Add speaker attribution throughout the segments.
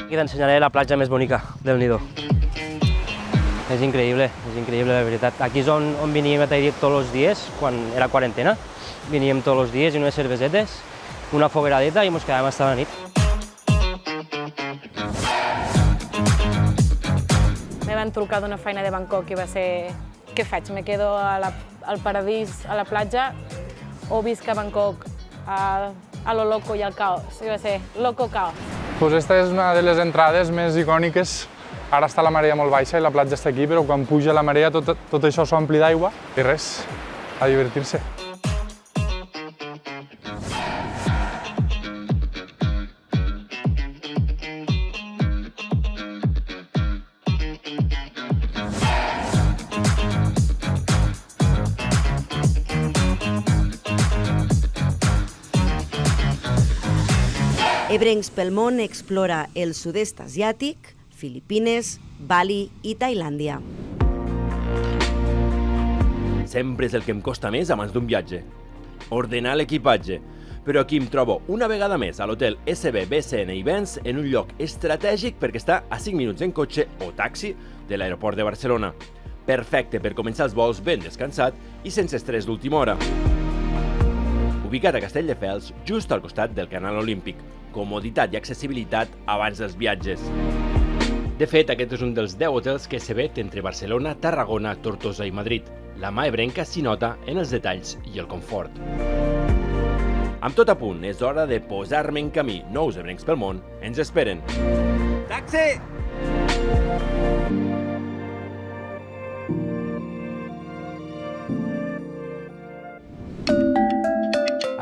Speaker 1: Aquí t'ensenyaré la platja més bonica del Nido. És increïble, la veritat. Aquí és on veníem a Tahiti tots els dies, quan era quarantena. Veníem tots els dies i unes cervesetes, una fogueradeta i ens quedàvem fins a la nit.
Speaker 2: Me van trucar d'una feina de Bangkok i va ser... Què faig? Me quedo al paradís, a la platja, o visc a Bangkok a lo loco i al caos? I va ser loco caos.
Speaker 3: Pues esta és una de les entrades més icòniques. Ara està la marea molt baixa i la platja està aquí, però quan puja la marea tot això s'ompli d'aigua i res, a divertir-se.
Speaker 4: Ebrencs pel món explora el sud-est asiàtic, Filipines, Bali i Tailàndia.
Speaker 5: Sempre és el que em costa més abans d'un viatge. Ordenar l'equipatge. Però aquí em trobo una vegada més a l'hotel SB BCN Events en un lloc estratègic perquè està a 5 minuts en cotxe o taxi de l'aeroport de Barcelona. Perfecte per començar els vols ben descansat i sense estrès d'última hora. Ubicat a Castelldefels, just al costat del Canal Olímpic. Comoditat i accessibilitat abans dels viatges. De fet, aquest és un dels 10 hotels que SB té entre Barcelona, Tarragona, Tortosa i Madrid. La mà ebrenca s'hi nota en els detalls i el confort. Amb tot a punt, és hora de posar-me en camí. Nous ebrencs pel món ens esperen. Taxi!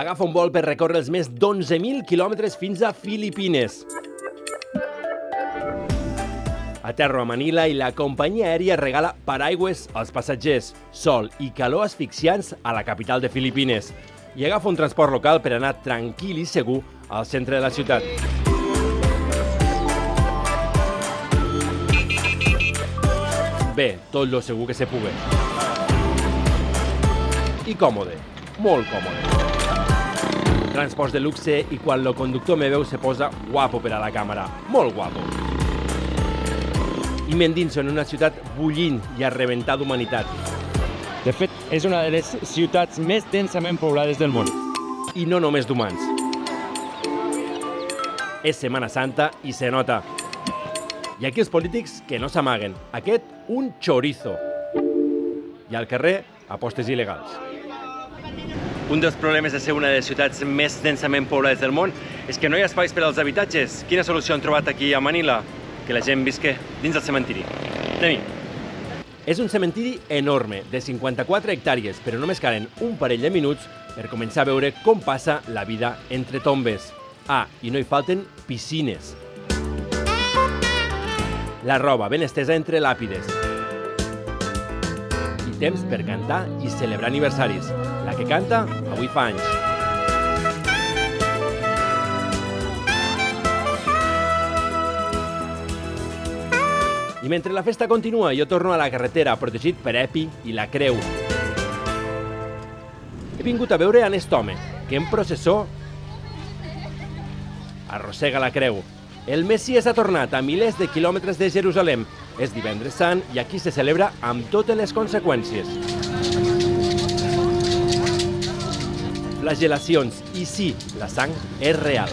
Speaker 5: Agafa un vol per recórrer els més d'11.000 quilòmetres fins a Filipines. Aterro a Manila i la companyia aèria regala paraigües als passatgers, sol i calor asfixiants a la capital de Filipines. I agafa un transport local per anar tranquil i segur al centre de la ciutat. Bé, tot lo segur que se pugui. I còmode, molt còmode. Transports de luxe i quan el conductor me veu se posa guapo per a la càmera, molt guapo. I m'endinso en una ciutat bullint i a rebentar d'humanitat.
Speaker 6: De fet, és una de les ciutats més densament poblades del món.
Speaker 5: I no només d'humans. És Setmana Santa i se nota. I aquí els polítics que no s'amaguen. Aquest, un chorizo. I al carrer, apostes il·legals. Un dels problemes de ser una de les ciutats més densament poblades del món és que no hi ha espais per als habitatges. Quina solució han trobat aquí a Manila? Que la gent visqui dins del cementiri. Anem-hi. És un cementiri enorme, de 54 hectàrees, però només calen un parell de minuts per començar a veure com passa la vida entre tombes. Ah, i no hi falten piscines. La roba ben estesa entre làpides. I temps per cantar i celebrar aniversaris. La que canta avui fa anys. I mentre la festa continua, jo torno a la carretera, protegit per EPI i la Creu. He vingut a veure a aquest home, que en processó arrossega la creu. El Messies ha tornat a milers de quilòmetres de Jerusalem. És divendres sant i aquí se celebra amb totes les conseqüències. Flagel·lacions, i sí, la sang és real.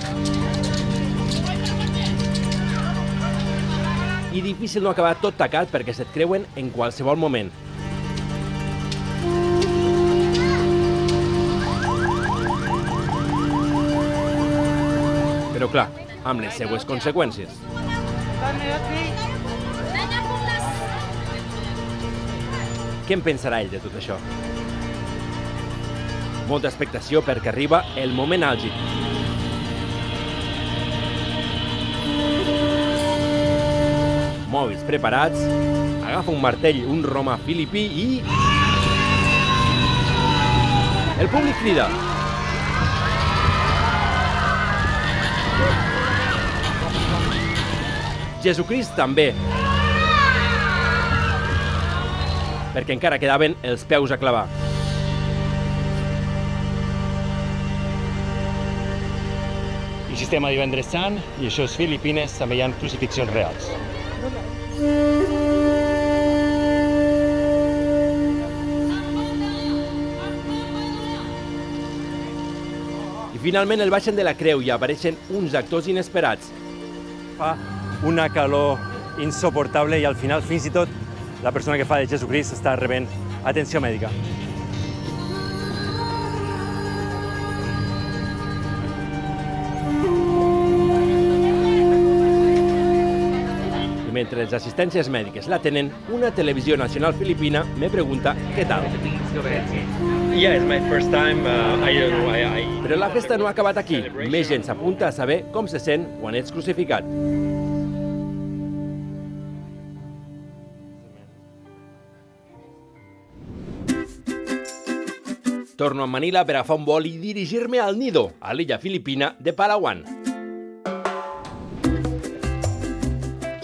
Speaker 5: I difícil no acabar tot tacat perquè se't creuen en qualsevol moment. Però clar, amb les seues conseqüències. Què en pensarà ell de tot això? Molta expectació perquè arriba el moment àlgid. Mòbils preparats, agafa un martell, un romà filipí i... El públic crida. Jesucrist també. Perquè encara quedaven els peus a clavar.
Speaker 6: sistema Divendres Sant, i això és Filipines, també hi ha crucifixions reals.
Speaker 5: I finalment el baixen de la creu i apareixen uns actors inesperats.
Speaker 6: Fa una calor insoportable i al final fins i tot la persona que fa de Jesucrist està rebent atenció mèdica.
Speaker 5: I mentre les assistències mèdiques la tenen, una televisió nacional filipina me pregunta què tal.
Speaker 6: Yeah, it's my first time.
Speaker 5: Però la festa no ha acabat aquí. Més gent s'apunta a saber com se sent quan ets crucificat. Torno a Manila per agafar un vol i dirigir-me al Nido, a l'illa filipina de Palawan.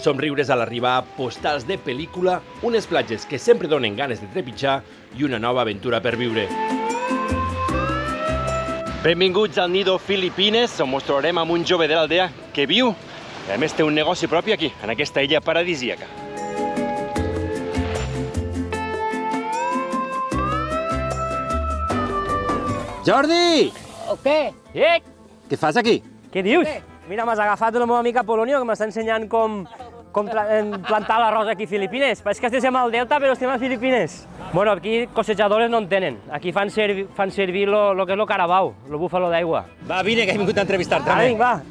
Speaker 5: Somriures a l'arribar, postals de pel·lícula, unes platges que sempre donen ganes de trepitjar i una nova aventura per viure.
Speaker 6: Benvinguts al Nido Filipines, on us trobarem amb un jove de l'aldea que viu i a més té un negoci propi aquí, en aquesta illa paradisíaca.
Speaker 1: Jordi!
Speaker 2: Què?
Speaker 1: Què fas aquí? Què dius? Mira, m'has agafat la meva amica Polonio, que m'està ensenyant com plantar l'arròs aquí a Filipines. Pareix que estem al Delta, però estem a Filipines. Bueno, aquí cosechadores no en tenen. Aquí fan servir lo que és el carabao, el búfalo d'aigua.
Speaker 6: Va, vine, que he vingut a entrevistar-te.
Speaker 1: Ara vinc, va.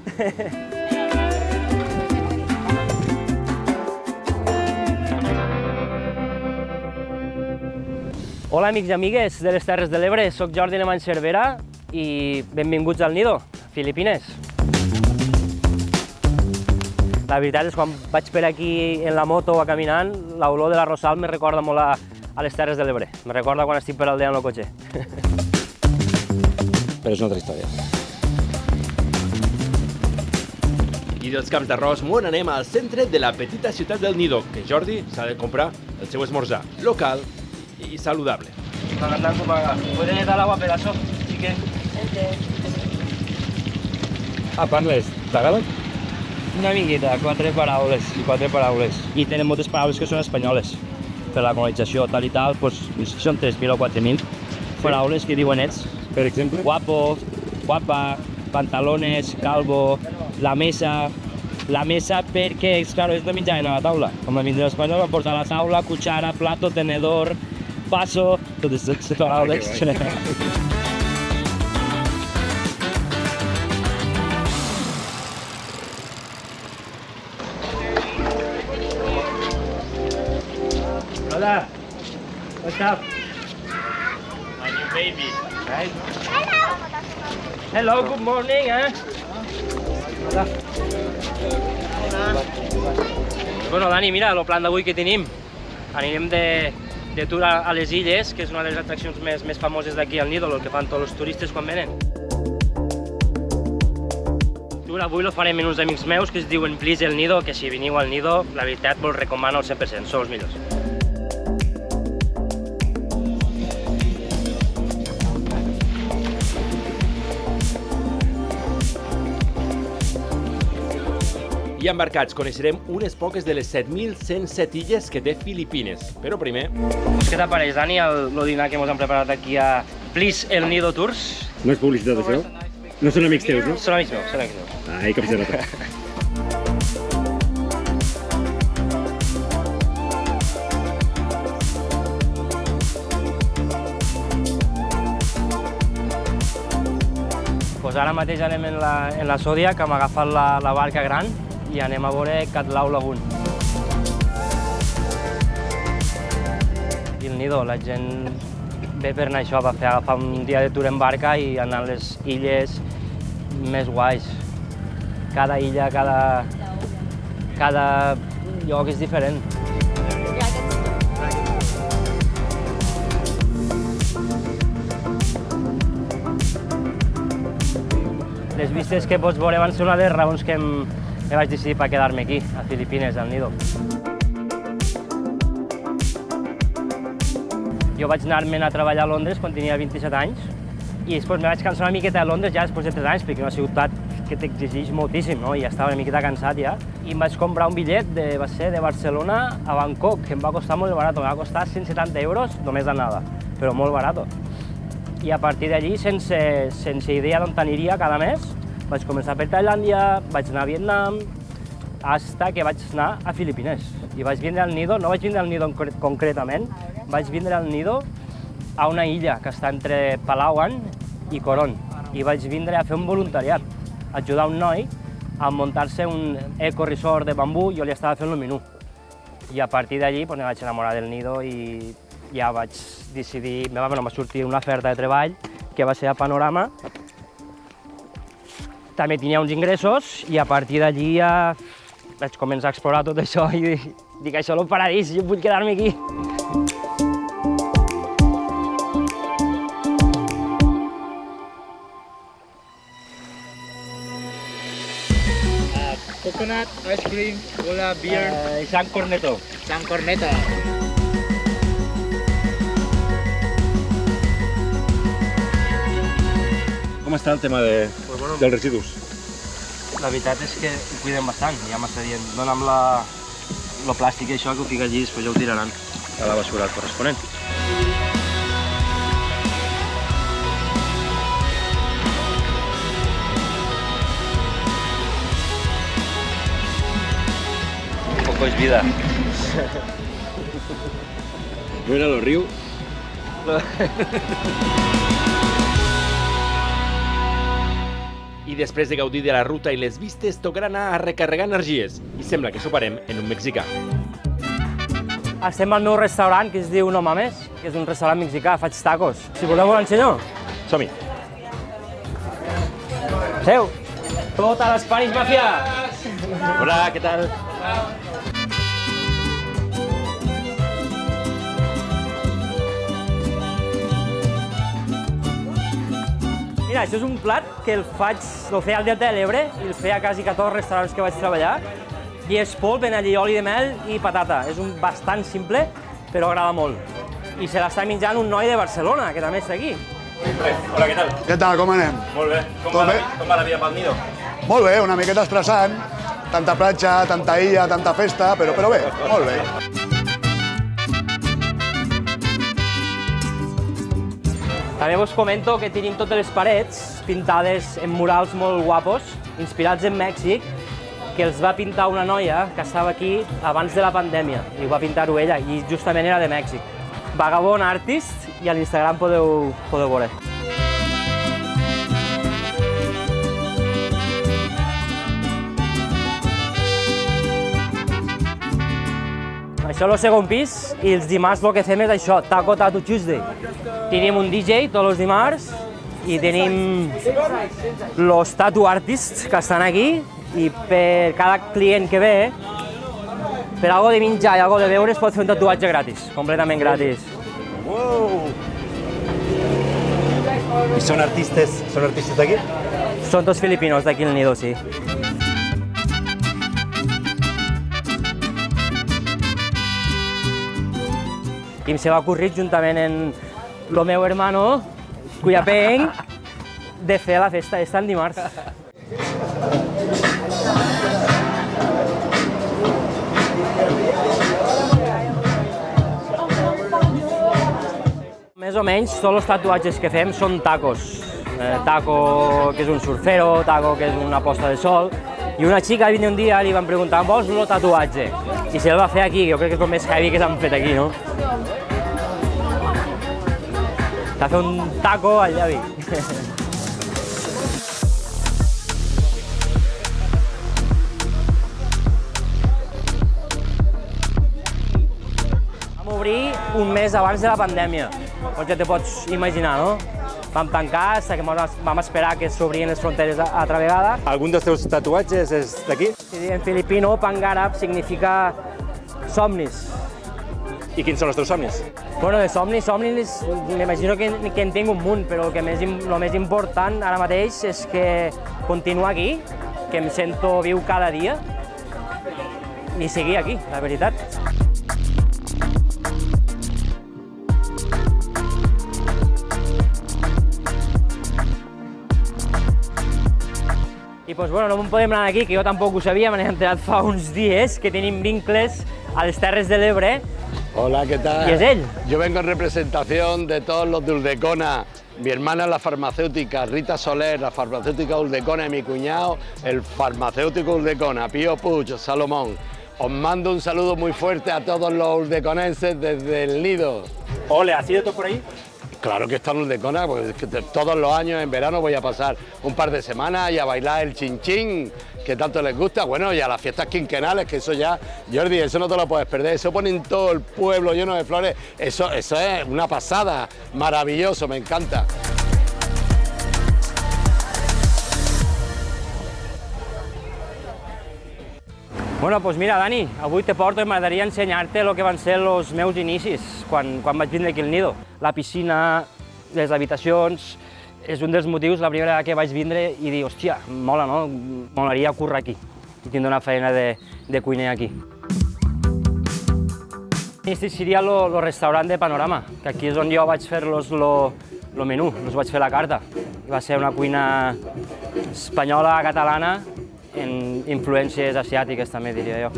Speaker 1: Hola, amics i amigues de les Terres de l'Ebre. Soc Jordi Alemany Cervera i benvinguts al Nido, Filipines. La veritat és que quan vaig per aquí en la moto o caminant, l'olor de l'arrossal me recorda molt a les Terres de l'Ebre. Me recorda quan estic per aldea en el cotxe.
Speaker 6: Però és una altra història.
Speaker 5: I dels camps d'arròs m'ho anem al centre de la petita ciutat del Nido, que Jordi s'ha de comprar el seu esmorzar local i saludable.
Speaker 1: ¿Puedes dar agua pedazo? Sí que...
Speaker 6: Parles tàgalog?
Speaker 1: Una miqueta, quatre paraules. I tenen moltes paraules que són espanyoles. Per la colonització tal i tal, doncs, són 3.000 o 4.000 paraules que diuen ets.
Speaker 6: Per exemple?
Speaker 1: Guapo, guapa, pantalones, calvo, la mesa perquè, claro, és la mitjana a la taula. Com la mitjana espanyola, vam portar a la taula, cuchara, plato, tenedor, vaso, totes aquestes paraules. Hola, what's up?
Speaker 6: My new baby.
Speaker 1: Right? Hello, good morning, Hola. Bueno, Dani, mira, el plan d'avui que tenim. Anirem de tour a les illes, que és una de les atraccions més famoses d'aquí al Nido, el que fan tots els turistes quan venen. Avui lo farem amb uns amics meus que es diuen Please el Nido, que si veniu al Nido, la veritat vos recomano al 100%, sou els millors.
Speaker 5: I embarcats coneixerem unes poques de les 7.107 illes que té Filipines. Però primer...
Speaker 1: Què t'apareix, Dani, el dinar que ens hem preparat aquí a Please el Nido Tours?
Speaker 6: No és publicitat, això? No són amics teus, no?
Speaker 1: Són amics meus.
Speaker 6: Ai, com se nota.
Speaker 1: Pues ara mateix anem en la Zodiac, hem agafat la barca gran i anem a veure Catlau Lagoon. I el Nido, la gent ve per anar això, per agafar un dia de tour en barca i anar a les illes més guais. Cada illa, cada lloc és diferent. Les vistes que pots veure van ser una de les raons que me vaig decidir per quedar-me aquí, a Filipines, al Nido. Jo vaig anar-me'n a treballar a Londres quan tenia 27 anys i després me vaig cansar una miqueta a Londres ja després de 3 anys perquè és una ciutat que t'exigeix moltíssim, no? I ja estava una miqueta cansat ja. I em vaig comprar un bitllet de Barcelona a Bangkok, que em va costar molt barat, em va costar 170 euros només d'anada, però molt barat. I a partir d'allí, sense idea d'on aniria cada mes, vaig començar per Tailàndia, vaig anar a Vietnam, fins que vaig anar a Filipines. I vaig vindre al Nido, no vaig vindre al Nido concretament, vaig vindre al Nido a una illa que està entre Palawan i Coron. I vaig vindre a fer un voluntariat, a ajudar un noi a muntar-se un eco-resort de bambú, jo li estava fent el menú. I a partir d'allí em vaig enamorar del Nido i ja vaig decidir, em va sortir una oferta de treball que va ser a Panorama. També tenia uns ingressos i a partir d'allí ja vaig començar a explorar tot això i dic, això és el paradís, jo vull quedar-me aquí.
Speaker 7: Coconut, ice cream, cola, beer,
Speaker 1: San Corneto.
Speaker 7: San Corneto.
Speaker 6: Com està el tema dels residus?
Speaker 1: La veritat és que ho cuiden bastant, ja m'està dient. Dona'm el plàstic i això que ho fica allí, després ja ho tiraran a la basura corresponent. Poco es vida.
Speaker 6: Mira el riu.
Speaker 5: I després de gaudir de la ruta i les vistes, tocarà anar a recarregar energies. I sembla que soparem en un mexicà.
Speaker 1: Estem al meu restaurant, que es diu No Mames, que és un restaurant mexicà, faig tacos. Si voleu, us l'ensenyo.
Speaker 6: Som-hi.
Speaker 1: Seu! Tota l'Spanish Mafia!
Speaker 6: Hola, què tal?
Speaker 1: Mira, això és un plat que el feia al Delta de l'Ebre i el feia a quasi 14 restaurants que vaig treballar. I és polp, en allí oli de mel i patata. És bastant simple, però agrada molt. I se l'està menjant un noi de Barcelona, que també està aquí.
Speaker 6: Hola, què tal?
Speaker 8: Què tal, com anem?
Speaker 6: Molt bé.
Speaker 8: Tot bé?
Speaker 6: Com va la vida pel Nido?
Speaker 8: Molt bé, una miqueta estressant. Tanta platja, tanta illa, tanta festa, però bé, molt bé.
Speaker 1: També us comento que tenim totes les parets pintades en murals molt guapos, inspirats en Mèxic, que els va pintar una noia que estava aquí abans de la pandèmia, i va pintar-ho ella, i justament era de Mèxic. Vagabond Artist, i a l'Instagram podeu veure. Això és el segon pis i els dimarts el que fem és això, Taco Tattoo Tuesday. Tenim un DJ tots els dimarts i tenim els tattoo artists que estan aquí i per cada client que ve, per algo de menjar i algo de beure es pot fer un tatuatge gratis, completament gratis.
Speaker 6: Wow! I són artistes d'aquí?
Speaker 1: Són tots filipinos d'aquí al Nido, sí. I em se va ocurrir juntament amb el meu hermano, Cuyapeng, de fer la festa esta el dimarts. Més o menys, tots els tatuatges que fem són tacos. Taco que és un surfero, taco que és una posta de sol. I una xica venia un dia i li van preguntar vols el tatuatge? I se el va fer aquí, jo crec que és el més heavy que s'han fet aquí, no? T'ha fet un taco al llavi. Vam obrir un mes abans de la pandèmia, doncs ja te pots imaginar, no? Vam tancar fins que vam esperar que s'obrien les fronteres altra vegada.
Speaker 6: Algun dels teus tatuatges és d'aquí?
Speaker 1: En filipino, Pangarap significa somnis.
Speaker 6: I quins són els teus somnis?
Speaker 1: Bueno, de somnis m'imagino que en tinc un munt, però el més important ara mateix és que continuo aquí, que em sento viu cada dia i seguir aquí, la veritat. I doncs, bueno, no me'n podem anar d'aquí, que jo tampoc ho sabia, me n'he enterat fa uns dies que tenim vincles a les Terres de l'Ebre.
Speaker 9: Hola, ¿qué tal?
Speaker 1: ¿Y es él?
Speaker 9: Yo vengo en representación de todos los de Uldecona. Mi hermana es la farmacéutica Rita Soler, la farmacéutica Uldecona, y mi cuñado, el farmacéutico Uldecona, Pío Puig, Salomón. Os mando un saludo muy fuerte a todos los uldeconenses desde el Nido.
Speaker 6: Ole, ¿has ido tú por ahí?
Speaker 9: Claro que está en Uldecona, porque todos los años en verano voy a pasar un par de semanas y a bailar el chinchín, que tanto les gusta, bueno, y a las fiestas quinquenales, que eso ya, Jordi, eso no te lo puedes perder, eso ponen todo el pueblo lleno de flores, eso es una pasada, maravilloso, me encanta.
Speaker 1: Bueno, doncs mira, Dani, avui te porto i m'agradaria ensenyar-te el que van ser els meus inicis quan vaig vindre aquí al Nido. La piscina, les habitacions, és un dels motius, la primera vegada que vaig vindre i dir, hòstia, mola, no? Molaria currar aquí i tindre una feina de cuiner aquí. Este seria el restaurant de Panorama, que aquí és on jo vaig fer-los el menú, els vaig fer la carta. Va ser una cuina espanyola, catalana, en influències asiàtiques també, diria jo.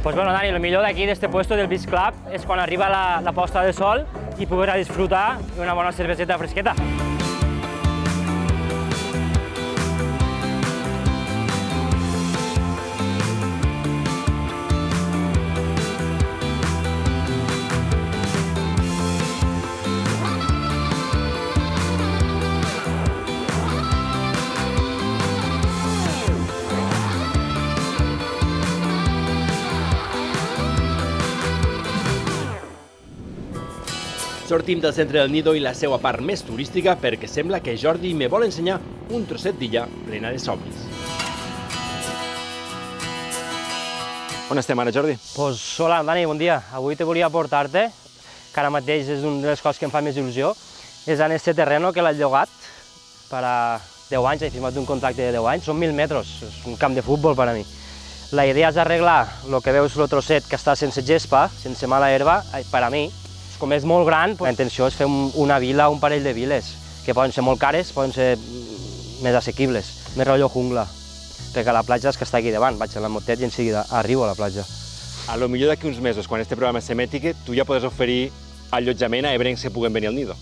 Speaker 1: Pues bueno, Dani, el millor d'aquí, d'este puesto del Beach Club, és quan arriba la posta de sol i poder disfrutar d'una bona cerveseta fresqueta.
Speaker 5: Sortim del centre del Nido i la seva part més turística perquè sembla que Jordi me vol ensenyar un trosset d'illa plena de somnis. On estem ara, Jordi?
Speaker 1: Pues, hola, Dani, bon dia. Avui te volia portar-te, que ara mateix és una de les coses que em fa més il·lusió, és en este terreno que l'ha llogat per a 10 anys, he firmat un contracte de 10 anys, són 1.000 metres, és un camp de futbol per a mi. La idea és arreglar el que veus, el trosset que està sense gespa, sense mala herba, per a mi. Com és molt gran, la intenció és fer una vila, un parell de viles, que poden ser molt cares, poden ser més assequibles, més rotllo jungla, perquè la platja és que està aquí davant, vaig a la motet i en seguida arribo a la platja.
Speaker 6: A lo millor d'aquí uns mesos, quan este programa s'emeti, tu ja podràs oferir allotjament a ebrencs que puguen venir al Nido.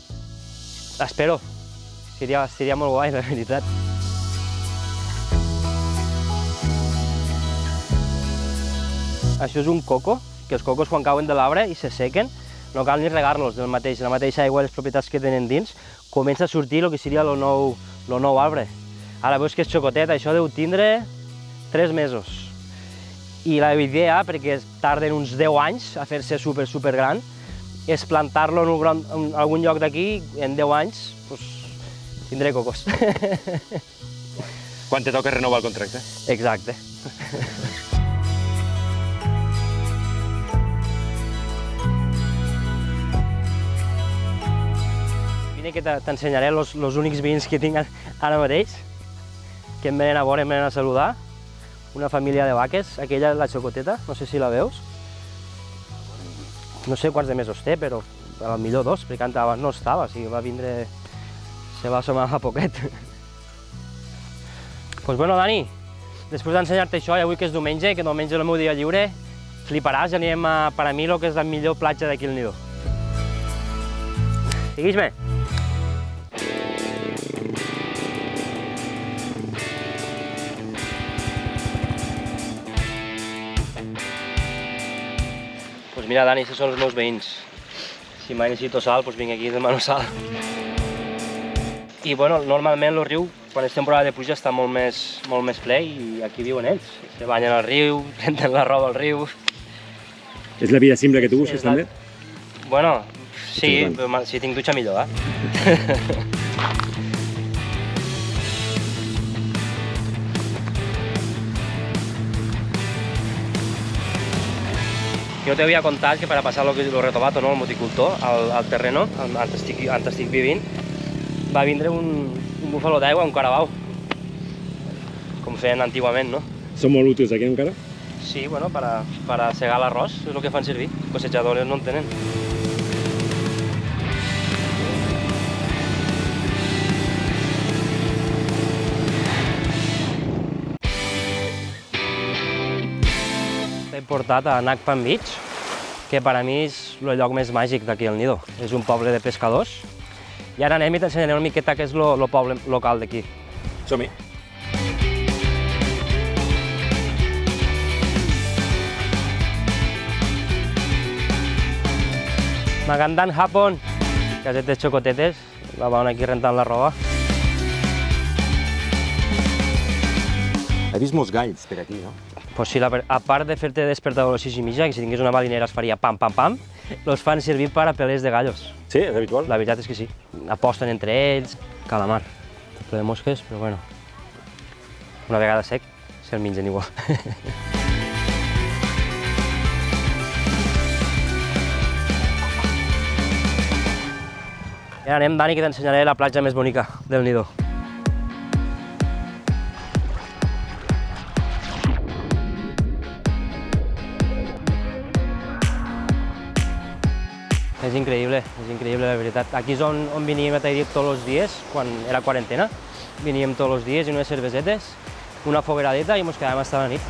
Speaker 1: Espero, seria molt guai, la veritat. Això és un coco, que els cocos quan cauen de l'arbre i se sequen, no cal ni regar-los la mateixa aigua i les propietats que tenen dins, comença a sortir el que seria el nou arbre. Ara veus que és xocotet, això deu tindre 3 mesos. I la idea, perquè tarden uns 10 anys a fer-se super gran, és plantar-lo en algun lloc d'aquí, en 10 anys, tindré cocos.
Speaker 6: Quan te toca renovar el contracte?
Speaker 1: Exacte. Que t'ensenyaré els únics vins que tinc ara mateix, que em venen a veure, em venen a saludar. Una família de vaques, aquella és la xocoteta, no sé si la veus. No sé quants de mesos té, però potser 2, perquè abans no estava, o sigui, va vindre... se va assomar fa poquet. Doncs bueno, Dani, després d'ensenyar-te això, i avui que és diumenge, que diumenge és el meu dia lliure, fliparàs i anirem a, per a mi, el que és la millor platja d'aquí al Nido. Segueix-me. Doncs mira, Dani, aquests són els meus veïns. Si mai necessito sal, doncs vinc aquí i demano sal. I bueno, normalment el riu, quan és temporada de pluja, està molt més ple i aquí viuen ells. Se banyen al riu, renten la roba al riu.
Speaker 6: És la vida simple que tu busques, també?
Speaker 1: Bueno, sí, si tinc dutxa millor, Jo t'havia contat que per a passar el retobato, el moticultor, al terreno, on estic vivint, va vindre un búfalo d'aigua, un carabau, com feien antigament, no?
Speaker 6: Són molt útils aquí encara?
Speaker 1: Sí, bueno, per a segar l'arròs és el que fan servir. Els cossejadors no en tenen. portat a Nagpan Beach, que per a mi és el lloc més màgic d'aquí al Nido. És un poble de pescadors. I ara anem i t'ensenyaré una miqueta què és el poble local d'aquí.
Speaker 6: Som-hi.
Speaker 1: Magandang hapon, casetes xocotetes, la dona aquí rentant la roba.
Speaker 6: He vist molts galls per aquí, no?
Speaker 1: Pues sí, a part de fer-te despertar a les 6:30, que si tingués una marinera es faria pam, pam, pam, los fan servir per a pelés de gallos.
Speaker 6: Sí, és habitual.
Speaker 1: La veritat és que sí. Aposten entre ells, calamar. Ple de mosques, però bueno. Una vegada sec, se'l mengen igual. I ara anem, Dani, que t'ensenyaré la platja més bonica del Nido. És increïble, la veritat. Aquí és on veníem a Tahiti tots els dies, quan era quarantena. Veníem tots els dies i unes cervesetes, una fogueradeta i ens quedàvem hasta la nit.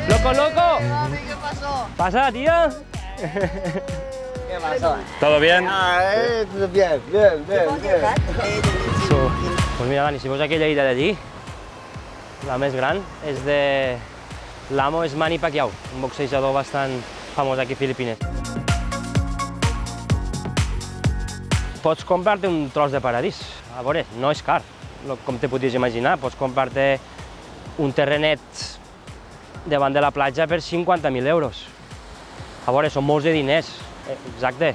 Speaker 1: ¡Loco, loco!
Speaker 7: ¿Qué pasó?
Speaker 1: ¿Pasa, tía?
Speaker 7: ¿Qué pasó?
Speaker 6: ¿Todo bien?
Speaker 7: Bien.
Speaker 1: Pues mira, Dani, si veus aquella illa d'allí, la més gran, és de... L'amo és Manny Pacquiao, un boxejador bastant famós aquí a Filipines. Pots comprar-te un tros de paradís. A veure, no és car, com te podries imaginar. Pots comprar-te un terrenet davant de la platja per 50.000 euros. A veure, són molts de diners, exacte,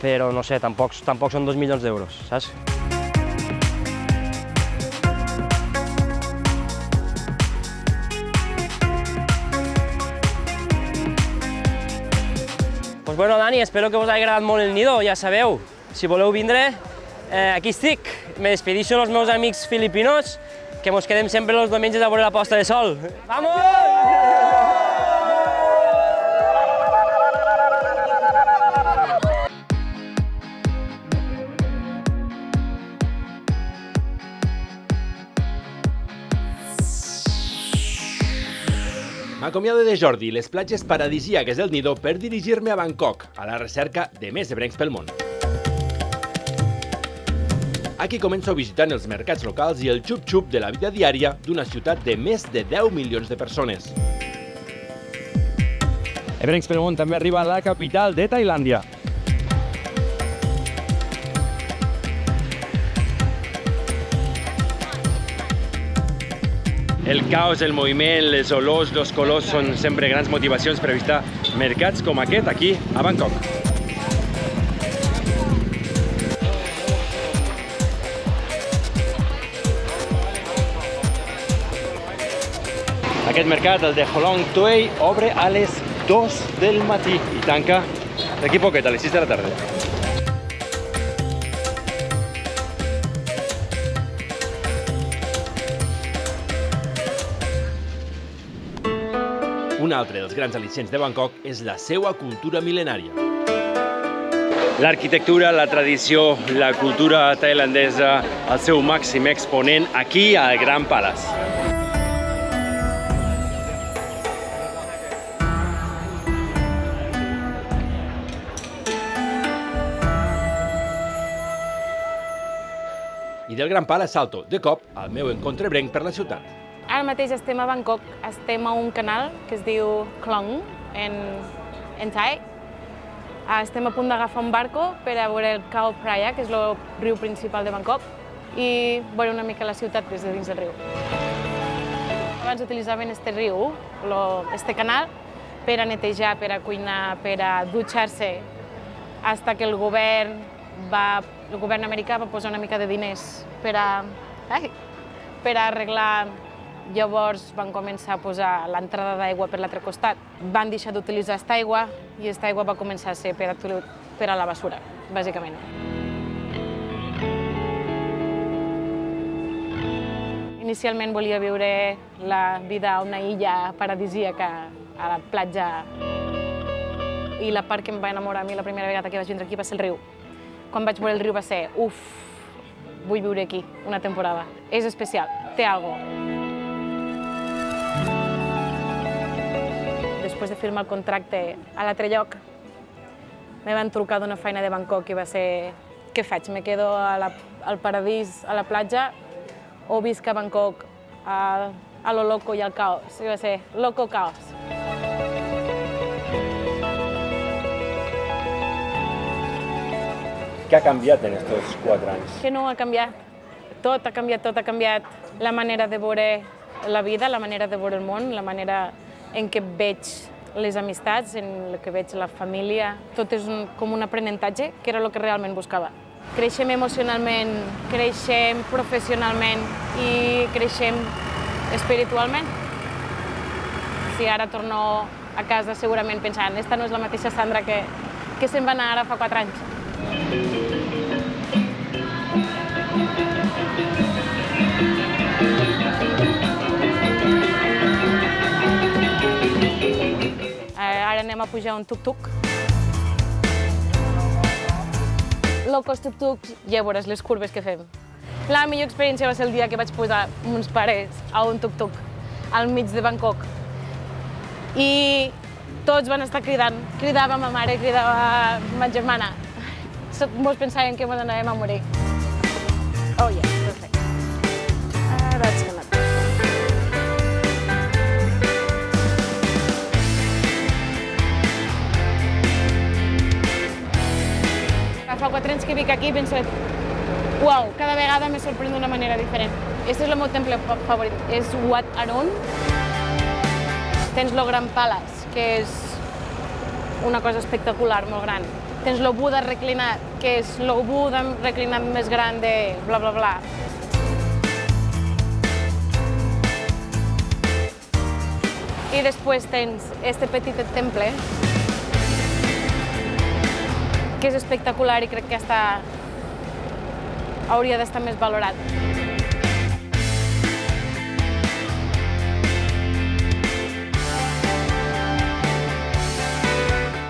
Speaker 1: però no sé, tampoc són 2 milions d'euros, saps? Pues bueno, Dani, espero que us hagi agradat molt el Nido, ja sabeu, si voleu vindre, aquí estic. Me despedixo dels meus amics filipinos, que mos quedem sempre els diumenges a veure la posta de sol. Vamos!
Speaker 5: M'acomiado de Jordi, les platges paradisíaques del Nido, per dirigir-me a Bangkok, a la recerca de més ebrencs pel món. Aquí començo visitant els mercats locals i el xup-xup de la vida diària d'una ciutat de més de 10 milions de persones.
Speaker 10: Ebrencs pel món també arriba a la capital de Tailàndia.
Speaker 6: El caos, el moviment, les olors, els colors són sempre grans motivacions per a visitar mercats com aquest aquí a Bangkok. Aquest mercat, el de Holong Tuey, obre a les 2 del matí i tanca d'aquí poquet, a les 6 de la tarda.
Speaker 5: Un altre dels grans al·licients de Bangkok és la seva cultura mil·lenària.
Speaker 6: L'arquitectura, la tradició, la cultura tailandesa, el seu màxim exponent aquí al Grand Palace.
Speaker 5: I del Grand Palace salto, de cop, al meu encontre ebrenc per la ciutat.
Speaker 2: Ara mateix estem a Bangkok, estem a un canal que es diu Klong, en thai. Estem a punt d'agafar un barco per a veure el Khao Phraya, que és el riu principal de Bangkok, i veure una mica la ciutat des de dins del riu. Abans utilitzaven aquest riu, aquest canal, per a netejar, per a cuinar, per a dutxar-se, fins que el govern americà va posar una mica de diners per a arreglar. Llavors van començar a posar l'entrada d'aigua per l'altre costat. Van deixar d'utilitzar aquesta aigua i aquesta aigua va començar a ser per a la basura, bàsicament. Inicialment volia viure la vida a una illa paradisíaca a la platja. I la part que em va enamorar a mi la primera vegada que vaig vindre aquí va ser el riu. Quan vaig veure el riu va ser, vull viure aquí una temporada. És especial, té alguna cosa. després de firmar el contracte a l'altre lloc, me van trucar d'una feina de Bangkok i va ser, què faig? Me quedo al paradís, a la platja, o visc a Bangkok a lo loco i al caos? I va ser loco caos.
Speaker 6: ¿Qué ha cambiado en estos 4 años?
Speaker 2: Que no ha canviat. Tot ha canviat, tot ha canviat. La manera de veure la vida, la manera de veure el món, la manera en què veig les amistats, en què veig la família. Tot és com un aprenentatge, que era el que realment buscava. Creixem emocionalment, creixem professionalment i creixem espiritualment. Si ara torno a casa segurament pensant esta no és la mateixa Sandra que se'n va anar ara fa 4 anys. Ara anem a pujar un tuk-tuk. Locos tuk-tuks, ja veuràs les curves que fem. La millor experiència va ser el dia que vaig posar uns pares a un tuk-tuk al mig de Bangkok. I tots van estar cridant. Cridava ma mare, cridava ma germana. Molts pensaven que ens anàvem a morir. Oh, yeah, perfecte. Ara vaig anar. Fa 4 anys que vic aquí i penso, uau, cada vegada me sorprèn d'una manera diferent. Este és el meu temple favorit, és Wat Arun. Tens lo Gran Palace, que és una cosa espectacular, molt gran. Tens lo Buda reclinat, que és lo Buda reclinat més gran de bla bla bla. I després tens este petit temple, que és espectacular i crec que hauria d'estar més valorat.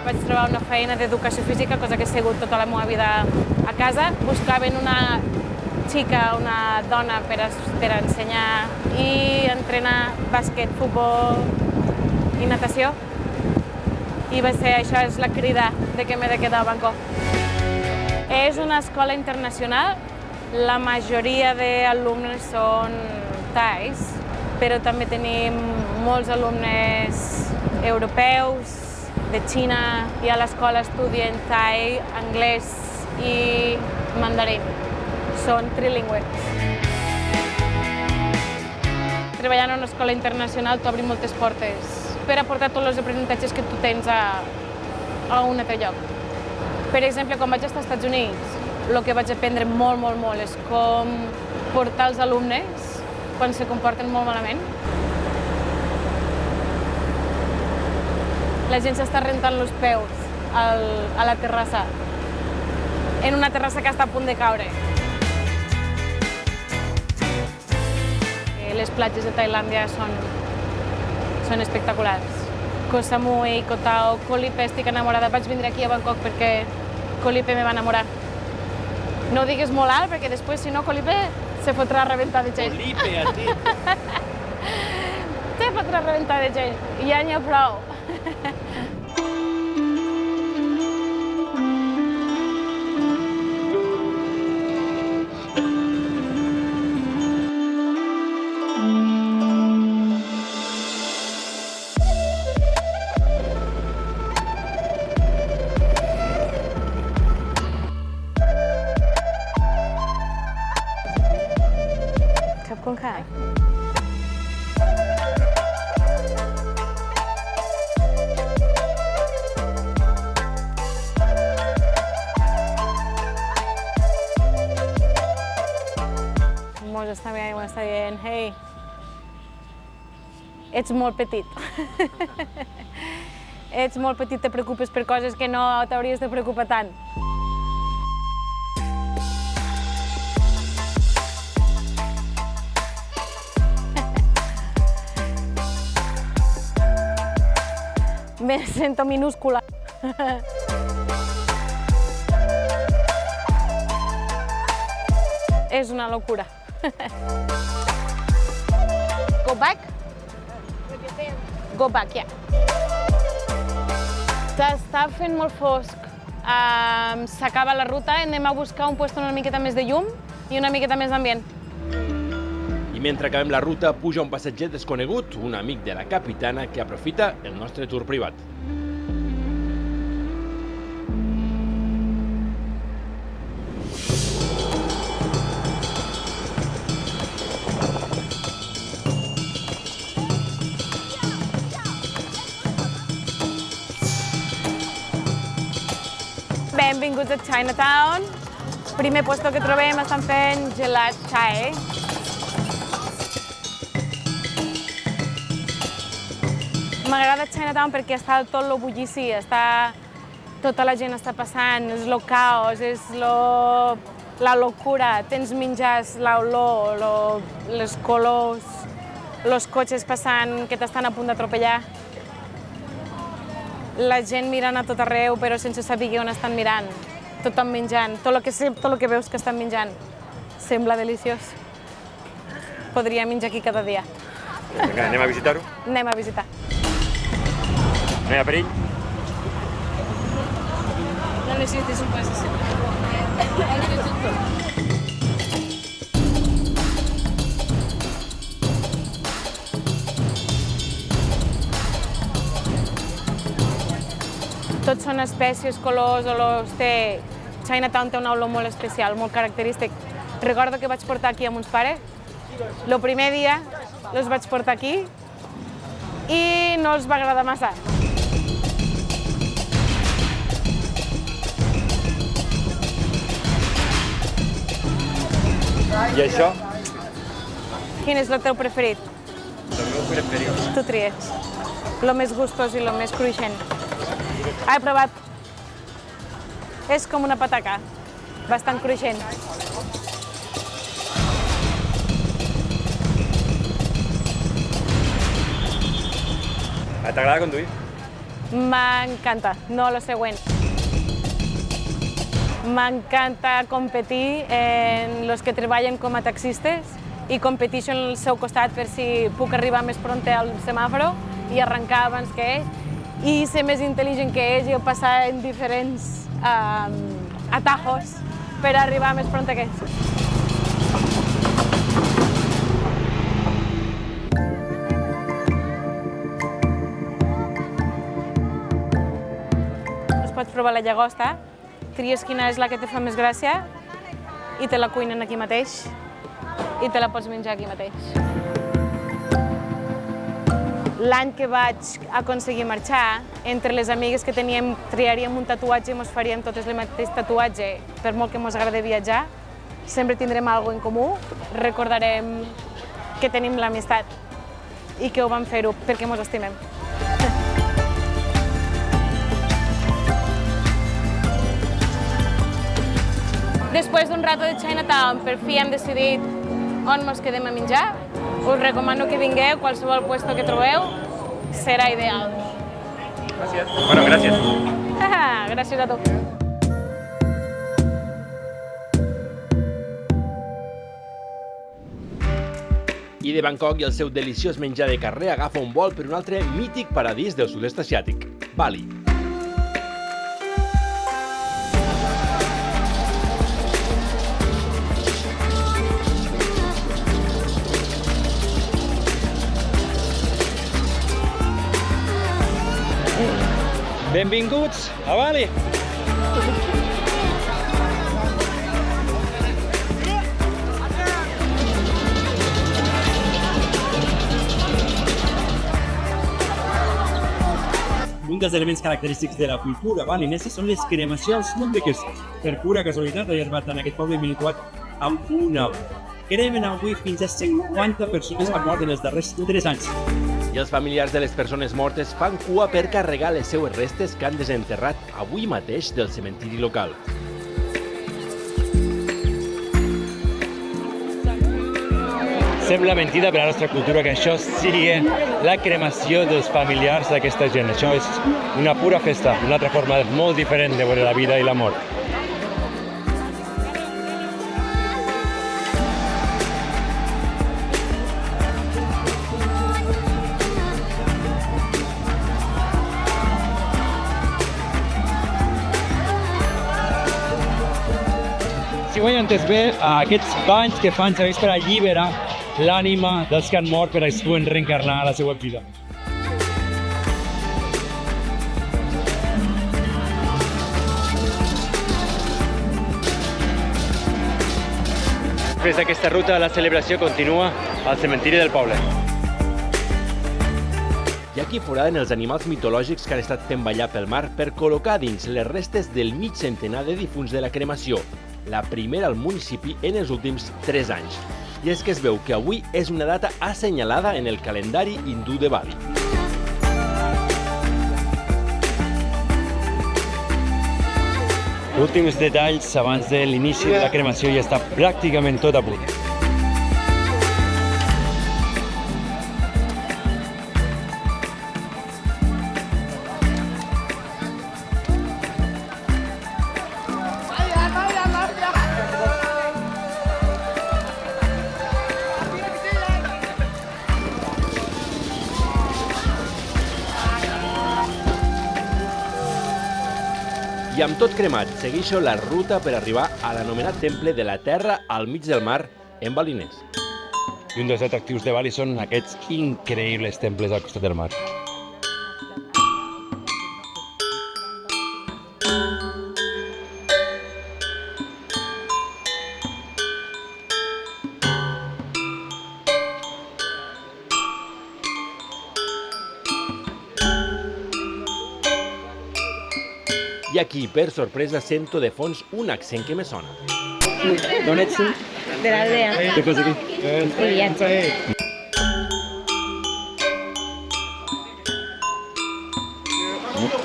Speaker 2: Vaig trobar una feina d'educació física, cosa que he sigut tota la meva vida a casa. Buscaven una xica, una dona per ensenyar i entrenar bàsquet, futbol i natació. I va ser, això és la crida de que m'he de quedar a Bangkok. És una escola internacional, la majoria d'alumnes són thais, però també tenim molts alumnes europeus, de Xina, i a l'escola estudien thai, anglès i mandarí. Són trilingües. Treballar en una escola internacional t'obri moltes portes per aportar tots els aprenentatges que tu tens a un altre lloc. Per exemple, quan vaig estar als Estats Units, el que vaig aprendre molt és com portar els alumnes quan se comporten molt malament. La gent s'està rentant els peus a la terrassa, en una terrassa que està a punt de caure. Les platges de Tailàndia són espectaculars. Koh Samui, Koh Tao, Koh Lipe, estic enamorada. Vaig vindre aquí a Bangkok perquè Koh Lipe me va enamorar. No ho digues molt alt perquè després, si no, Koh Lipe se fotrà a rebentar de gent.
Speaker 6: Koh Lipe, a ti!
Speaker 2: Se fotrà a rebentar de gent. Ja n'hi ha prou. M'està dient, hey, ets molt petit. Ets molt petit, te preocupes per coses que no t'hauries de preocupar tant. Me sento minúscula. És una locura. Go back? Go back, yeah. S'està fent molt fosc. S'acaba la ruta, anem a buscar un lloc una miqueta més de llum i una miqueta més d'ambient.
Speaker 5: I mentre acabem la ruta, puja un passatger desconegut, un amic de la capitana que aprofita el nostre tour privat.
Speaker 2: Benvinguts a Chinatown. Primer lloc que trobem estan fent gelat chai. M'agrada Chinatown perquè està tot lo bullici, tota la gent està passant, és lo caos, és la locura. Tens menjars, l'olor, les colors, els cotxes passant que t'estan a punt d'atropellar. La gent mirant a tot arreu, però sense saber on estan mirant. Tothom menjant, tot el que veus que estan menjant. Sembla deliciós. Podria menjar aquí cada dia.
Speaker 6: Vinga, anem a visitar-ho?
Speaker 2: Anem a visitar.
Speaker 6: No hi ha perill?
Speaker 2: No necessites un pas. Tots són espècies, colors, olors. Chinatown té una olor molt especial, molt característic. Recordo que vaig portar aquí amb uns pares. El primer dia els vaig portar aquí i no els va agradar massa.
Speaker 6: I això?
Speaker 2: Quin és el teu preferit?
Speaker 6: El meu preferit.
Speaker 2: Tu tries. El més gustós i el més cruixent. He provat. És com una pataca, bastant cruixent.
Speaker 6: T'agrada conduir?
Speaker 2: M'encanta, no lo següent. M'encanta competir en els que treballen com a taxistes i competeixo al seu costat per si puc arribar més pront al semàforo i arrencar abans que ells i ser més intel·ligent que ells i passar en diferents atajos per arribar més pront que ells. Pots provar la llagosta, tries quina és la que te fa més gràcia i te la cuinen aquí mateix i te la pots menjar aquí mateix. L'any que vaig aconseguir marxar, entre les amigues que teníem, triaríem un tatuatge i ens faríem totes el mateix tatuatge, per molt que ens agradi viatjar, sempre tindrem alguna cosa en comú, recordarem que tenim l'amistat i que ho vam fer-ho perquè ens estimem. Després d'un rato de Chinatown, per fi hem decidit on ens quedem a menjar. Us recomano que vingueu, qualsevol lloc que trobeu serà ideal.
Speaker 6: Gràcies. Bueno, gràcies.
Speaker 2: Gràcies a tu.
Speaker 5: I de Bangkok i el seu deliciós menjar de carrer agafa un vol per un altre mític paradís del sud-est asiàtic, Bali.
Speaker 10: Benvinguts a Bali!
Speaker 11: Un dels elements característics de la cultura balinesa són les cremacions públiques. Per pura casualitat, he arribat en aquest poble i m'he trobat amb una. Cremen avui fins a 50 persones han mort en els darrers 3 anys.
Speaker 5: I els familiars de les persones mortes fan cua per carregar les seues restes que han desenterrat avui mateix del cementiri local.
Speaker 10: Sembla mentida per a la nostra cultura que això sigui la cremació dels familiars d'aquesta gent. Això és una pura festa, una altra forma molt diferent de veure la vida i la mort. si ho he entès bé, aquests banys que fan serveix per alliberar l'ànima dels que han mort per a que es puguen reencarnar a la seva vida.
Speaker 6: Després d'aquesta ruta, la celebració continua al cementiri del poble.
Speaker 5: Hi ha qui foraden els animals mitològics que han estat fent ballar pel mar per col·locar dins les restes del mig centenar de difunts de la cremació, la primera al municipi en els últims 3 anys. I és que es veu que avui és una data assenyalada en el calendari hindú de Bali.
Speaker 10: Últims detalls abans de l'inici de la cremació ja està pràcticament tot a punt.
Speaker 5: I amb tot cremat, segueixo la ruta per arribar a l'anomenat temple de la Terra al mig del mar en balinès.
Speaker 10: I un dels atractius de Bali són aquests increïbles temples al costat del mar.
Speaker 5: I aquí, per sorpresa, sento de fons un accent que me sona.
Speaker 10: D'on ets tu?
Speaker 12: De l'aldea.
Speaker 10: Què fas aquí?
Speaker 12: De viatge.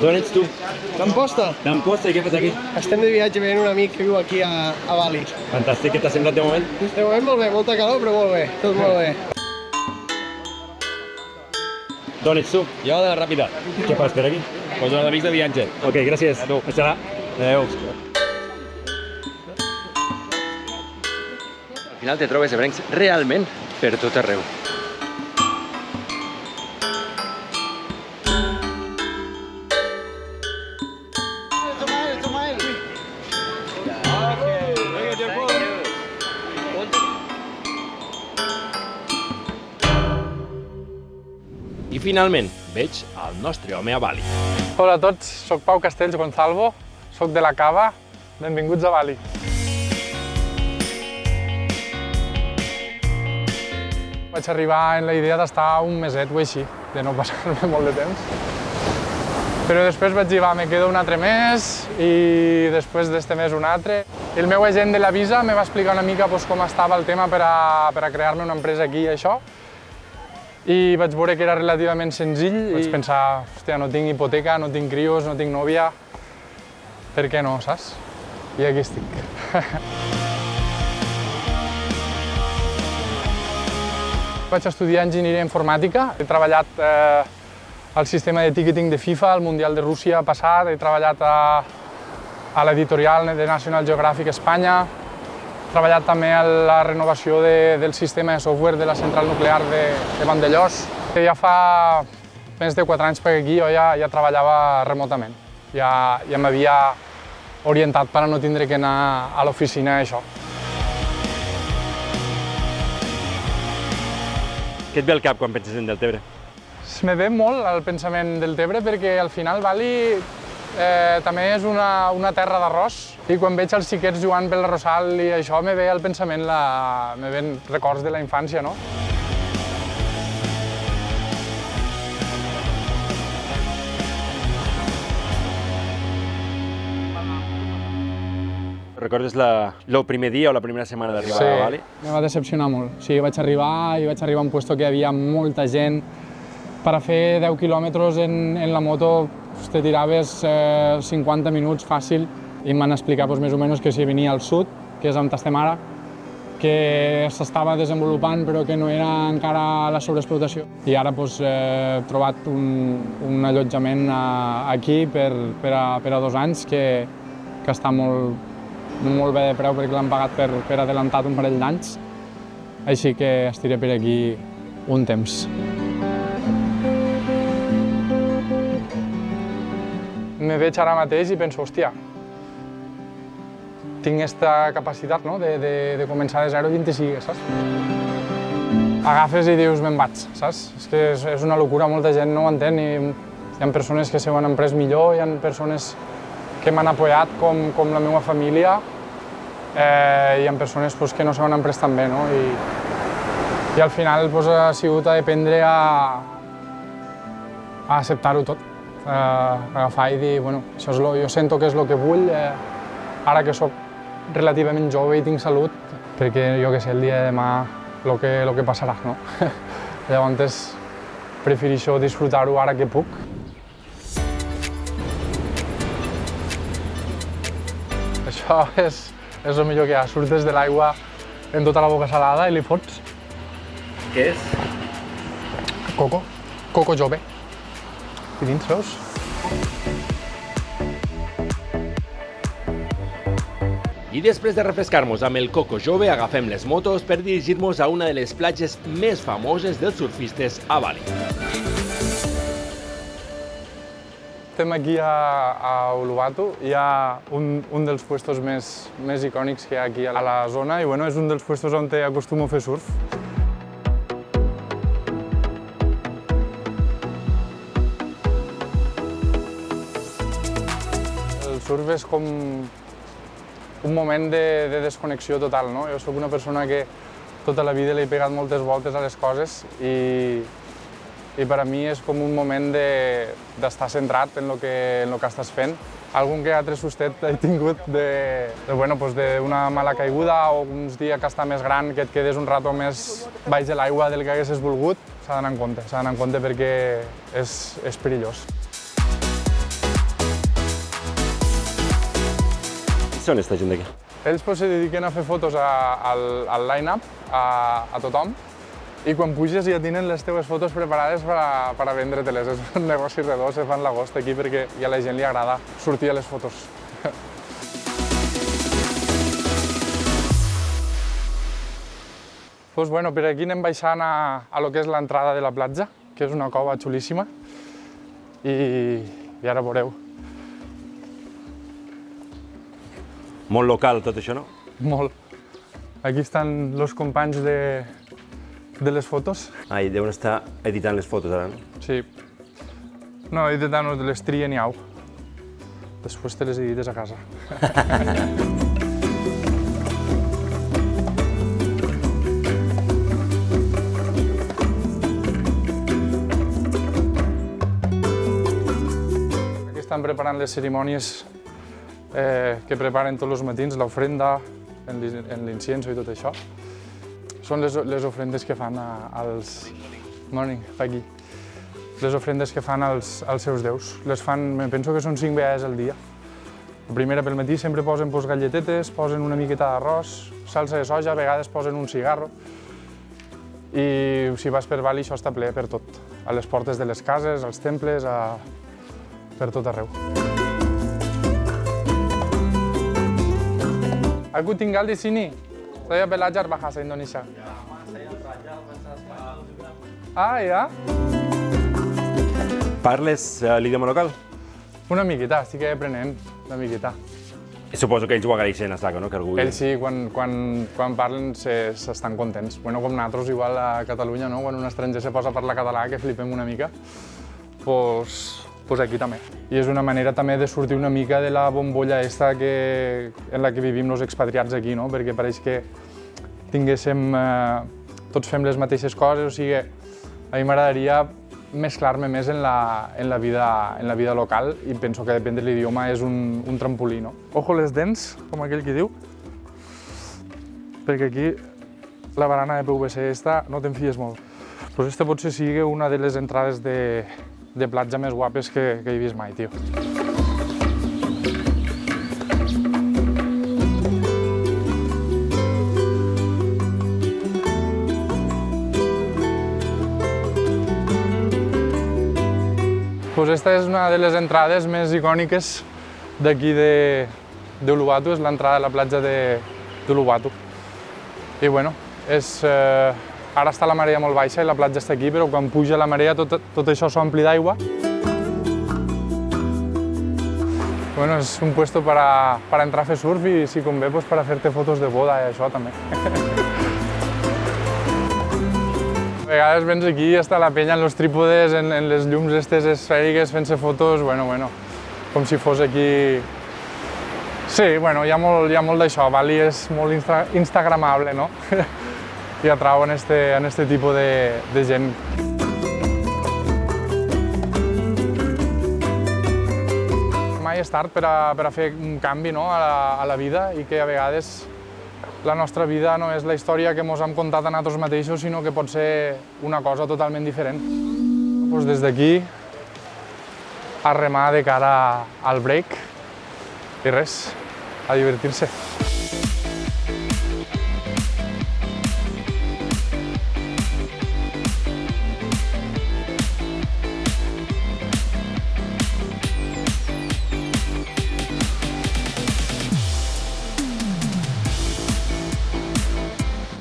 Speaker 10: D'on ets tu?
Speaker 13: D'Amposta.
Speaker 10: D'Amposta, i què fas aquí?
Speaker 13: Estem de viatge veient un amic que viu aquí a Bali.
Speaker 10: Fantàstic, què t'ha semblat de moment?
Speaker 13: De moment molt bé, molta calor, però molt bé, tot molt bé.
Speaker 10: D'on ets tu? Jo de la Ràpida. Què fas per aquí? Pues uns amics de viatge. Ok, gràcies. A tu. Adéu. Adéu.
Speaker 6: Al final te trobes ebrencs realment per tot arreu.
Speaker 5: I finalment, veig el nostre home a Bali.
Speaker 3: Hola a tots, soc Pau Castells Gonzalvo, soc de la Cava, benvinguts a Bali. Vaig arribar en la idea d'estar un meset o així, de no passar-me molt de temps. Però després vaig dir, va, me quedo un altre mes i després d'este mes un altre. El meu agent de la visa me va explicar una mica com estava el tema per a crear-me una empresa aquí i això. I vaig veure que era relativament senzill i vaig pensar, hòstia, no tinc hipoteca, no tinc crios, no tinc nòvia, per què no, saps? I aquí estic. Vaig estudiar enginyeria informàtica, he treballat al sistema de ticketing de FIFA, al Mundial de Rússia passat, he treballat a l'editorial de National Geographic Espanya, he treballat també a la renovació del sistema de software de la central nuclear de Vandellós. Ja fa més de 4 anys perquè aquí jo ja treballava remotament. Ja m'havia orientat per a no tindre que anar a l'oficina això.
Speaker 6: Què et ve al cap quan penses en Deltebre?
Speaker 3: Me ve molt el pensament del Tebre perquè al final Bali també és una terra d'arròs i quan veig els xiquets jugant pel Rosal i això me ve el pensament, me ven records de la infància, no?
Speaker 6: Recordes el primer dia o la primera setmana d'arribar a Bali?
Speaker 3: Sí, me va decepcionar molt. Sí, vaig arribar a un lloc que hi havia molta gent. Per a fer 10 quilòmetres en la moto te tiraves 50 minuts fàcil i em van explicar més o menys que si venia al sud, que és on estem ara, que s'estava desenvolupant però que no era encara la sobreexplotació. I ara he trobat un allotjament aquí per a 2 anys que està molt bé de preu perquè l'han pagat per adelantat un parell d'anys. Així que estiré per aquí un temps. Me veig ara mateix i penso, hòstia, tinc aquesta capacitat, no?, de començar de zero i on sigui, saps? Agafes i dius, me'n vaig, saps? És que és una locura, molta gent no ho entén i hi ha persones que s'ho han emprès millor, hi ha persones que m'han apoyat com la meva família i hi ha persones que no s'ho han emprès tan bé, no? I al final ha sigut aprendre a acceptar-ho tot, agafar i dir, bueno, jo sento que és el que vull, ara que sóc relativament jove i tinc salut, perquè jo que sé, el dia de demà el que passarà, no? Llavors prefereixo disfrutar-ho ara que puc. Això és el millor que hi ha, surtes de l'aigua amb tota la boca salada i li fots.
Speaker 6: Què és?
Speaker 3: Coco jove. I dins, veus?
Speaker 5: I després de refrescar-nos amb el coco jove, agafem les motos per dirigir-nos a una de les platges més famoses dels surfistes a Bali.
Speaker 3: Estem aquí a Uluwatu, hi ha un dels puestos més icònics que hi ha aquí a la zona i és un dels puestos on acostumo a fer surf. El surf és com un moment de desconnexió total, no? Jo soc una persona que tota la vida li he pegat moltes voltes a les coses i per a mi és com un moment d'estar centrat en el que estàs fent. Algun que altre sustet he tingut d'una mala caiguda o uns dies que està més gran, que et quedes un rato més baix de l'aigua del que haguessis volgut, s'ha d'anar en compte perquè és perillós.
Speaker 6: Qui són aquesta gent d'aquí?
Speaker 3: Ells se dediquen a fer fotos al line-up, a tothom, i quan puges ja tenen les teves fotos preparades per a vendre-te-les. És un negoci redó, se fa en l'agost aquí perquè a la gent li agrada sortir a les fotos. Per aquí anem baixant a lo que és l'entrada de la platja, que és una cova xulíssima, i ara veureu.
Speaker 6: Molt local tot això, no?
Speaker 3: Molt. Aquí estan els companys de les fotos.
Speaker 6: I deuen estar editant les fotos ara, no?
Speaker 3: Sí. No, editant les trien i au. Després te les edites a casa. Aquí estan preparant les cerimònies que preparen tots els matins, l'ofrenda, l'incienso i tot això. Són les ofrendes que fan als... Morning, aquí. Les ofrendes que fan als seus déus. Les fan, penso que són 5 vegades al dia. La primera pel matí sempre posen galletetes, posen una miqueta d'arròs, salsa de soja, a vegades posen un cigarro. I si vas per Bali això està ple per tot. A les portes de les cases, als temples, per tot arreu. Aku tinggal di sini. Saya belajar bahasa Indonesia. Ah, ja?
Speaker 6: Parles l'idioma local?
Speaker 3: Una miqueta, estic aprenent, una miqueta.
Speaker 6: I suposo que ells ho agraeixen a saco, no? Que algú...
Speaker 3: Ells sí, quan parlen s'estan contents. Com nosaltres, igual a Catalunya, no? Quan un estranger se posa a parlar català, que flipem una mica, doncs aquí també. I és una manera també de sortir una mica de la bombolla esta en la que vivim els expatriats aquí, no? Perquè pareix que tots fem les mateixes coses, o sigui, a mi m'agradaria mesclar-me més en la vida local i penso que depèn de l'idioma és un trampolí, no? Ojo les dents, com aquell que diu, perquè aquí la barana de PVC esta no te'n fies molt. Però aquesta potser sigui una de les entrades de platja més guapes que he vist mai, tio. Esta és una de les entrades més icòniques d'aquí d'Uluwatu, és l'entrada a la platja d'Uluwatu. I bueno, ara està la marea molt baixa i la platja està aquí, però quan puja la marea tot això s'ompli d'aigua. Bueno, és un puesto para entrar a fer surf i, si convé, pues, para fer-te fotos de boda i això també. A vegades vens aquí i està la penya en los trípodes, en les llums estes esfèriques, fent-se fotos, bueno, com si fos aquí... Sí, bueno, hi ha molt d'això, Bali és molt instagramable, no? I atrau en este tipus de gent. Mai és tard per a fer un canvi, no, a la vida, i que a vegades la nostra vida no és la història que ens hem contat a nosaltres mateixos, sinó que pot ser una cosa totalment diferent. Doncs des d'aquí, a remar de cara al break i res, a divertir-se.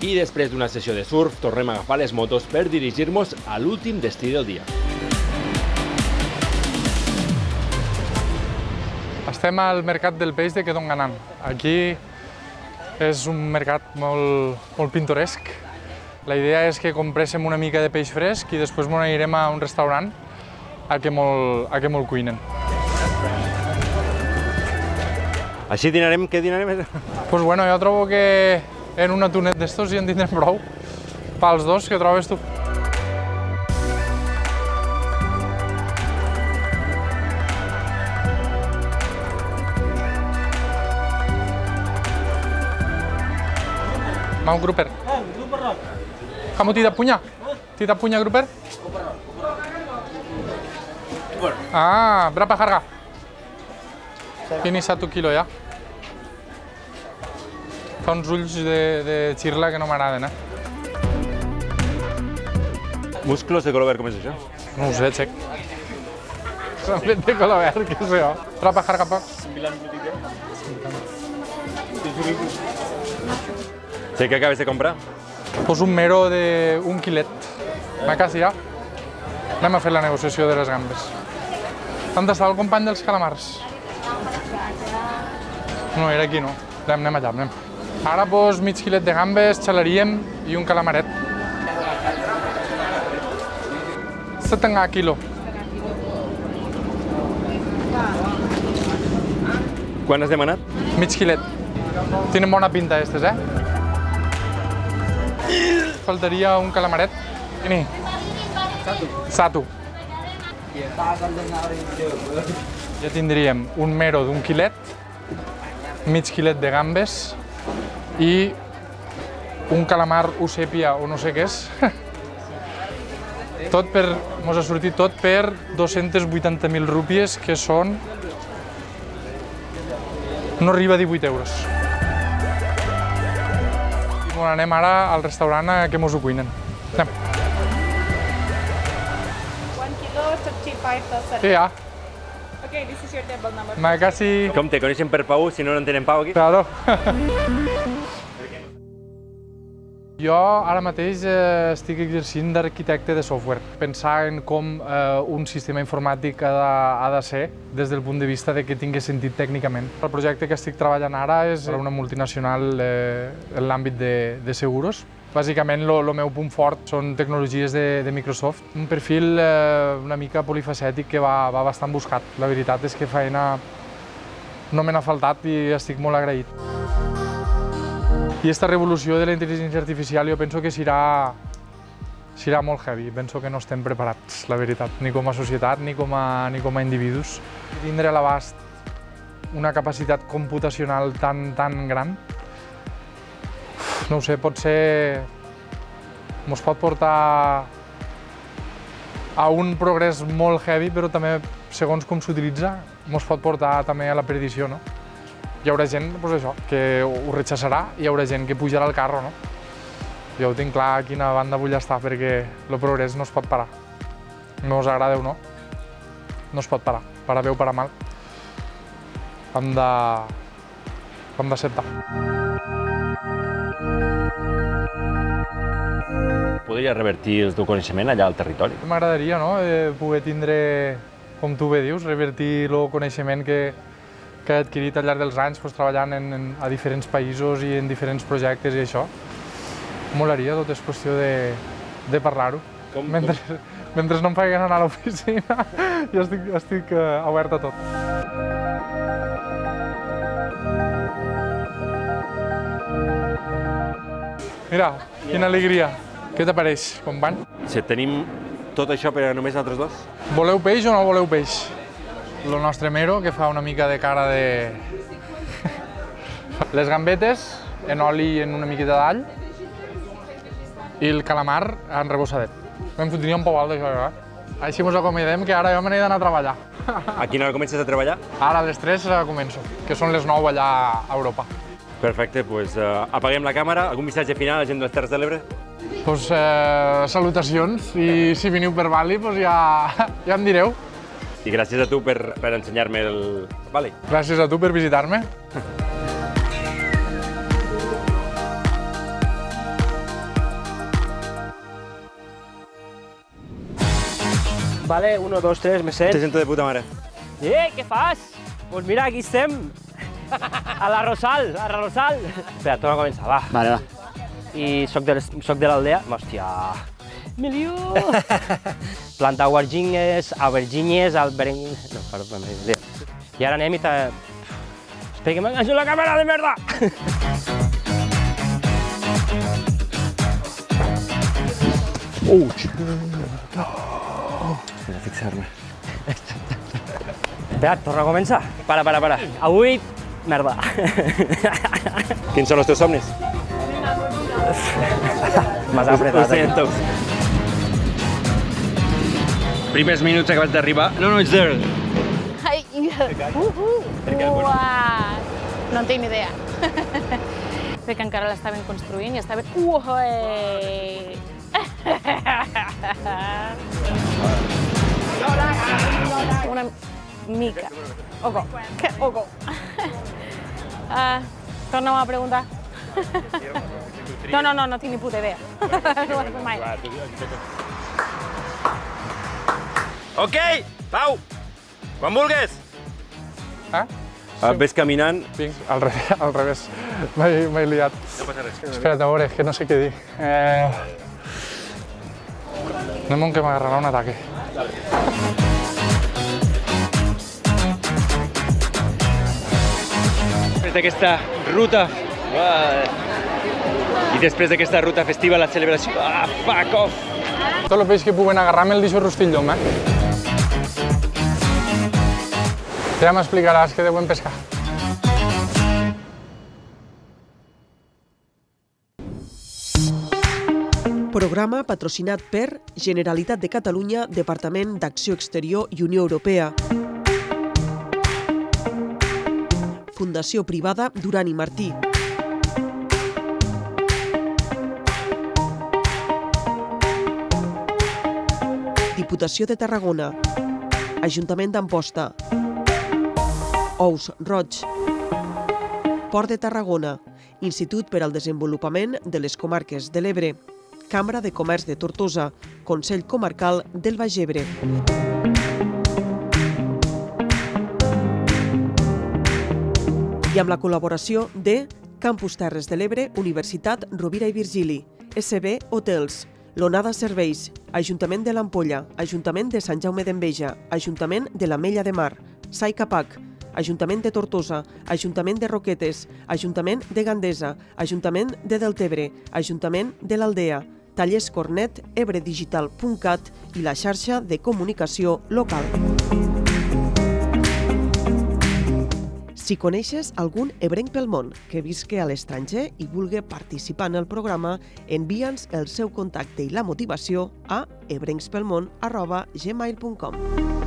Speaker 5: I després d'una sessió de surf, tornem a agafar les motos per dirigir-nos a l'últim destí del dia.
Speaker 3: Estem al mercat del peix de Kedonganan. Aquí és un mercat molt pintoresc. La idea és que compréssim una mica de peix fresc i després ens anirem a un restaurant a que me'l cuinen.
Speaker 6: Així dinarem, què dinarem?
Speaker 3: Pues bueno, jo trobo que en un atunet d'estos ja en tindrem prou. Pels dos, què trobes tu? Mau gruper. Kamu tidak punya? Tidak punya gruper? Ah, berapa harga? Ini 1 kilo ya. Fa uns ulls de xirla que no m'agraden,
Speaker 6: Musclos de color verd, com és això?
Speaker 3: No ho sé, xec. S'han fet de color verd, què sé jo. Berapa harga, Pak?
Speaker 6: 9.000. Sí, què acabes de comprar?
Speaker 3: Pues un mero de 1 quilet. M'ha quasi ja. Anem a fer la negociació de les gambes. On està el company dels calamars? No, era aquí, no. Anem allà, anem. Ara, doncs, mig quilet de gambes, xalaríem i un calamaret. 70 kilo.
Speaker 6: Quan has demanat?
Speaker 3: Mig quilet. Tenen bona pinta, estes, Faltaria un calamaret. Ini. Satu. Ja tindríem un mero d'1 quilet, mig quilet de gambes i un calamar usèpia o no sé què és. Mos ha sortit tot per 280.000 rúpies, que són... no arriba a 18 euros. I anem ara al restaurant a que mos ho cuinen. Anem.
Speaker 12: 1 kilo, 35,000.
Speaker 3: Sí, ja.
Speaker 12: Okay, this is your table number.
Speaker 3: M'ha quasi...
Speaker 6: Com te coneixen per Pau, si no tenen Pau aquí?
Speaker 3: Claro. Jo ara mateix estic exercint d'arquitecte de software. Pensar en com un sistema informàtic ha de ser des del punt de vista de que tingui sentit tècnicament. El projecte que estic treballant ara és per una multinacional en l'àmbit de seguros. Bàsicament, el meu punt fort són tecnologies de Microsoft. Un perfil una mica polifacètic que va bastant buscat. La veritat és que feina no me n'ha faltat i estic molt agraït. I aquesta revolució de la intel·ligència artificial jo penso que serà molt heavy. Penso que no estem preparats, la veritat, ni com a societat ni com a individus. Tindre a l'abast una capacitat computacional tan gran, no ho sé, potser ens pot portar a un progrés molt heavy, però també, segons com s'utilitza, ens pot portar també a la perdició, no? Hi haurà gent, doncs això, que ho rechaçarà i hi haurà gent que pujarà al carro, no? Jo ho tinc clar a quina banda vull estar, perquè el progrés no es pot parar. No us agrada o no, no es pot parar, para bé o para mal. Hem d'acceptar.
Speaker 6: Podria revertir el teu coneixement allà al territori?
Speaker 3: M'agradaria, no?, poder tindre, com tu bé dius, revertir el coneixement que que he adquirit al llarg dels anys treballant a diferents països i en diferents projectes i això. Molaria, tot és qüestió de parlar-ho. Mentre no em facin anar a l'oficina, jo estic obert a tot. Mira, quina alegria. Què t'apareix, company?
Speaker 6: Si tenim tot això per a només nosaltres dos?
Speaker 3: Voleu peix o no voleu peix? El nostre mero, que fa una mica de cara de... Les gambetes en oli i en una miqueta d'all i el calamar en rebossadet. Me'n fotria un pobal d'això, Així mos acomodem, que ara jo me n'he d'anar a treballar.
Speaker 6: A quina hora comences a treballar?
Speaker 3: Ara a les 3 començo, que són les 9 allà a Europa.
Speaker 6: Perfecte, doncs apaguem la càmera. Algun missatge final a la gent de les Terres de l'Ebre?
Speaker 3: Doncs salutacions, i si veniu per Bali ja em direu.
Speaker 6: I gràcies a tu per ensenyar-me el Bali.
Speaker 3: Gràcies a tu per visitar-me.
Speaker 1: Vale, 1, 2, 3, me sents?
Speaker 6: Te sento de puta mare.
Speaker 1: Què fas? Doncs mira, aquí estem. A la Rosal. Espera, torna a començar, va.
Speaker 7: Vale, va.
Speaker 1: I soc de l'aldea. Hòstia, me lío. Planta aubergines, albergines... No, perdó, me lío. I ara anem i Espera que m'enganxo la càmera de merda!
Speaker 6: Espera, fixar-me.
Speaker 1: Espera, torna a començar. Para. Avui, merda.
Speaker 6: Quins són els teus somnis?
Speaker 1: M'has apretat.
Speaker 6: Ho sento. Primers minuts acabats d'arribar. No, it's there.
Speaker 2: Ai, uah! No en tinc ni idea. Crec que encara l'estaven construint i estaven... Una mica. Oco. Què oco? Torna-me a preguntar. No tinc ni puta idea. No ho he fet mai.
Speaker 6: Ok, Pau, quan vulguis. Ves caminant.
Speaker 3: Vinc, al revés. M'he liat.
Speaker 6: No passa res.
Speaker 3: Espera't, a veure, que no sé què dir. Anem on que m'agarrarà un ataque.
Speaker 6: Després d'aquesta ruta i després d'aquesta ruta festiva, la celebració... Fuck off!
Speaker 3: Tot el peix que puguen agarrar me'l deixo rostillom, Ja m'explicaràs què deuen pescar.
Speaker 14: Programa patrocinat per Generalitat de Catalunya, Departament d'Acció Exterior i Unió Europea. Fundació Privada Duran i Martí. Diputació de Tarragona. Ajuntament d'Amposta. Ous Roig. Port de Tarragona. Institut per al Desenvolupament de les Comarques de l'Ebre. Cambra de Comerç de Tortosa. Consell Comarcal del Baix Ebre. I amb la col·laboració de Campus Terres de l'Ebre, Universitat Rovira i Virgili, SB Hotels, L'Onada Serveis, Ajuntament de l'Ampolla, Ajuntament de Sant Jaume d'Enveja, Ajuntament de l'Ametlla de Mar, Sai Capac, Ajuntament de Tortosa, Ajuntament de Roquetes, Ajuntament de Gandesa, Ajuntament de Deltebre, Ajuntament de l'Aldea, Tallers Cornet, ebredigital.cat i la xarxa de comunicació local. Si coneixes algun ebrenc pel món que visqui a l'estranger i vulgui participar en el programa, envia'ns el seu contacte i la motivació a ebrencspelmon@gmail.com.